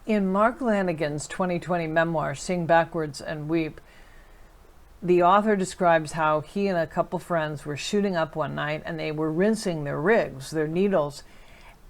In Mark Lanegan's 2020 memoir, Sing Backwards and Weep, the author describes how he and a couple friends were shooting up one night and they were rinsing their rigs, their needles,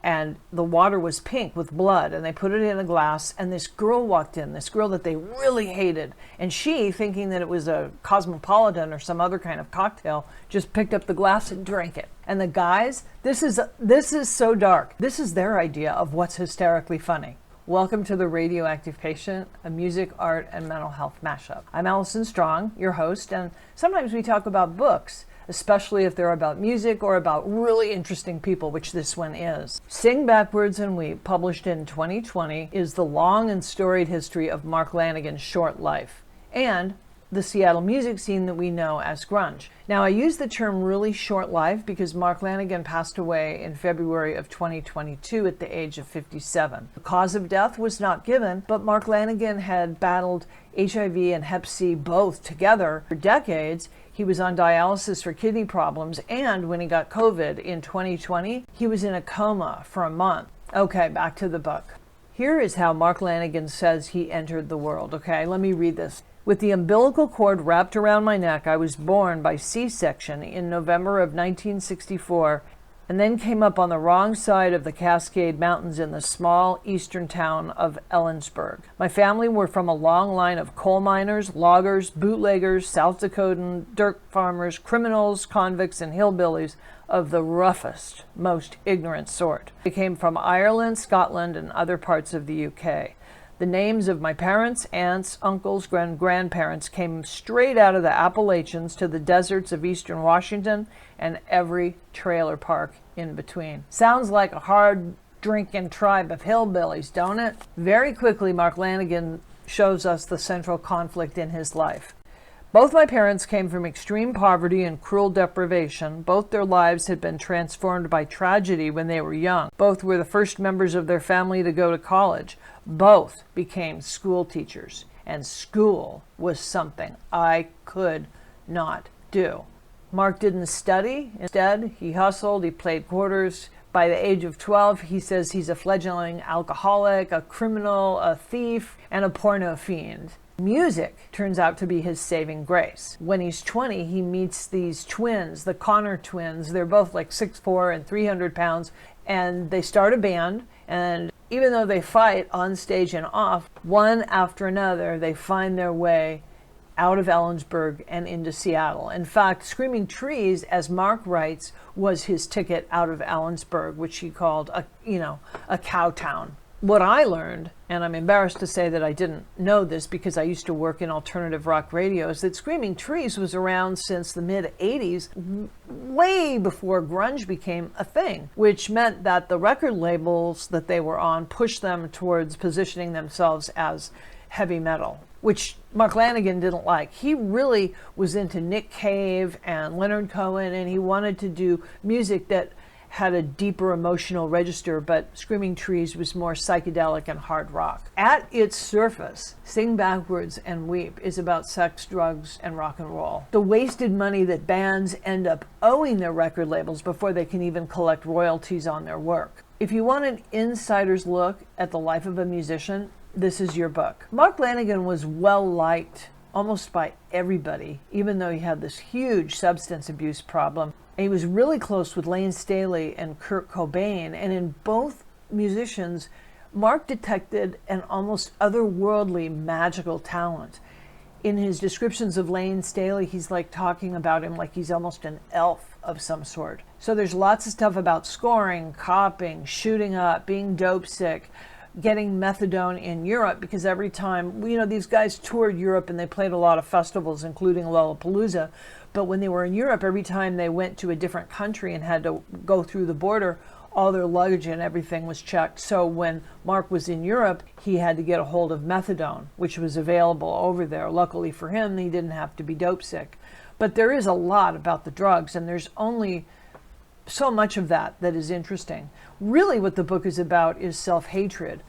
and the water was pink with blood, and they put it in a glass, and this girl walked in, this girl that they really hated, and she, thinking that it was a Cosmopolitan or some other kind of cocktail, just picked up the glass and drank it. And the guys, this is so dark. This is their idea of what's hysterically funny. Welcome to The Radioactive Patient, a music, art, and mental health mashup. I'm Allison Strong, your host, and sometimes we talk about books, especially if they're about music or about really interesting people, which this one is. Sing Backwards and Weep, published in 2020, is the long and storied history of Mark Lanegan's short life and the Seattle music scene that we know as grunge. Now, I use the term really short life because Mark Lanegan passed away in February of 2022 at the age of 57. The cause of death was not given, but Mark Lanegan had battled HIV and Hep C both together for decades. He was on dialysis for kidney problems, and when he got COVID in 2020, he was in a coma for a month. Okay, back to the book. Here is how Mark Lanegan says he entered the world. Okay, let me read this. With the umbilical cord wrapped around my neck, I was born by C-section in November of 1964 and then came up on the wrong side of the Cascade Mountains in the small eastern town of Ellensburg. My family were from a long line of coal miners, loggers, bootleggers, South Dakotan, dirt farmers, criminals, convicts, and hillbillies of the roughest, most ignorant sort. They came from Ireland, Scotland, and other parts of the UK. The names of my parents, aunts, uncles, grandparents came straight out of the Appalachians to the deserts of eastern Washington and every trailer park in between. Sounds like a hard-drinking tribe of hillbillies, don't it? Very quickly, Mark Lanegan shows us the central conflict in his life. Both my parents came from extreme poverty and cruel deprivation. Both their lives had been transformed by tragedy when they were young. Both were the first members of their family to go to college. Both became school teachers, and school was something I could not do. Mark didn't study. Instead, he hustled, he played quarters. By the age of 12, he says he's a fledgling alcoholic, a criminal, a thief, and a porno fiend. Music turns out to be his saving grace. When he's 20, he meets these twins, the Connor twins. They're both like 6'4" and 300 pounds, and they start a band, and even though they fight on stage and off, one after another, they find their way out of Ellensburg and into Seattle. In fact, Screaming Trees, as Mark writes, was his ticket out of Ellensburg, which he called a cow town. What I learned, and I'm embarrassed to say that I didn't know this because I used to work in alternative rock radio, is that Screaming Trees was around since the mid-'80s, way before grunge became a thing, which meant that the record labels that they were on pushed them towards positioning themselves as heavy metal, which Mark Lanegan didn't like. He really was into Nick Cave and Leonard Cohen, and he wanted to do music that had a deeper emotional register, but Screaming Trees was more psychedelic and hard rock. At its surface, Sing Backwards and Weep is about sex, drugs, and rock and roll. The wasted money that bands end up owing their record labels before they can even collect royalties on their work. If you want an insider's look at the life of a musician, this is your book. Mark Lanegan was well-liked almost by everybody, even though he had this huge substance abuse problem. And he was really close with Layne Staley and Kurt Cobain, and in both musicians, Mark detected an almost otherworldly magical talent. In his descriptions of Layne Staley, he's like talking about him like he's almost an elf of some sort. So there's lots of stuff about scoring, copying, shooting up, being dope sick, getting methadone in Europe, because every time, these guys toured Europe and they played a lot of festivals, including Lollapalooza. But when they were in Europe, every time they went to a different country and had to go through the border, all their luggage and everything was checked. So when Mark was in Europe, he had to get a hold of methadone, which was available over there. Luckily for him, he didn't have to be dope sick. But there is a lot about the drugs, and there's only so much of that is interesting. Really what the book is about is self-hatred.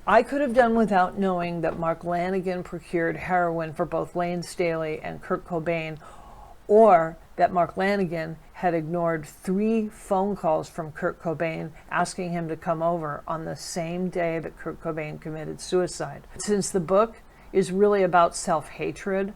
I could have done without knowing that Mark Lanegan procured heroin for both Layne Staley and Kurt Cobain, or that Mark Lanegan had ignored 3 phone calls from Kurt Cobain asking him to come over on the same day that Kurt Cobain committed suicide. Since the book is really about self-hatred,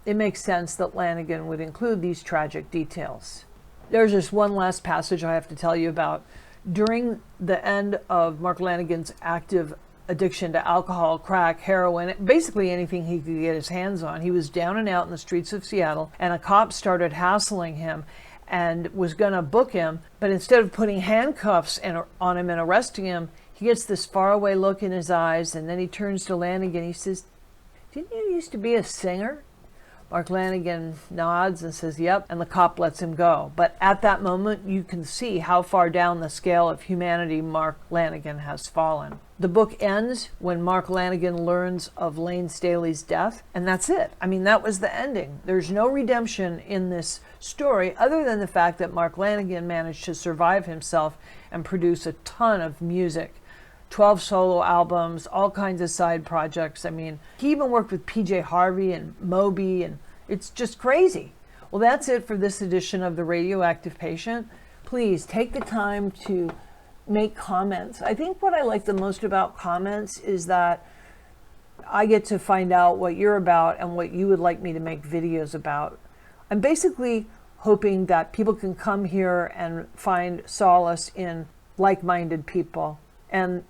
it makes sense that Lanegan would include these tragic details. There's just one last passage I have to tell you about. During the end of Mark Lanegan's active addiction to alcohol, crack, heroin, basically anything he could get his hands on, he was down and out in the streets of Seattle, and a cop started hassling him and was going to book him, but instead of putting handcuffs on him and arresting him, he gets this faraway look in his eyes, and then he turns to Lanegan. He says, "Didn't you used to be a singer?" Mark Lanegan nods and says, "Yep," and the cop lets him go. But at that moment, you can see how far down the scale of humanity Mark Lanegan has fallen. The book ends when Mark Lanegan learns of Lane Staley's death, and that's it. I mean, that was the ending. There's no redemption in this story other than the fact that Mark Lanegan managed to survive himself and produce a ton of music. 12 solo albums, all kinds of side projects. I mean, he even worked with PJ Harvey and Moby, and it's just crazy. Well, that's it for this edition of The Radioactive Patient. Please take the time to make comments. I think what I like the most about comments is that I get to find out what you're about and what you would like me to make videos about. I'm basically hoping that people can come here and find solace in like-minded people. And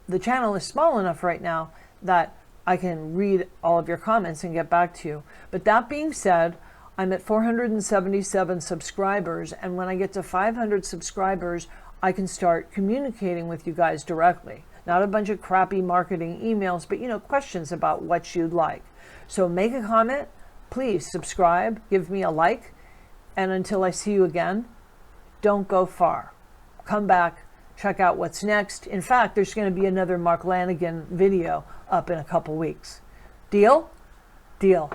the channel is small enough right now that I can read all of your comments and get back to you. But that being said, I'm at 477 subscribers, and when I get to 500 subscribers, I can start communicating with you guys directly. Not a bunch of crappy marketing emails, but questions about what you'd like. So make a comment, please subscribe, give me a like, and until I see you again, don't go far. Come back. Check out what's next. In fact, there's going to be another Mark Lanegan video up in a couple weeks. Deal? Deal.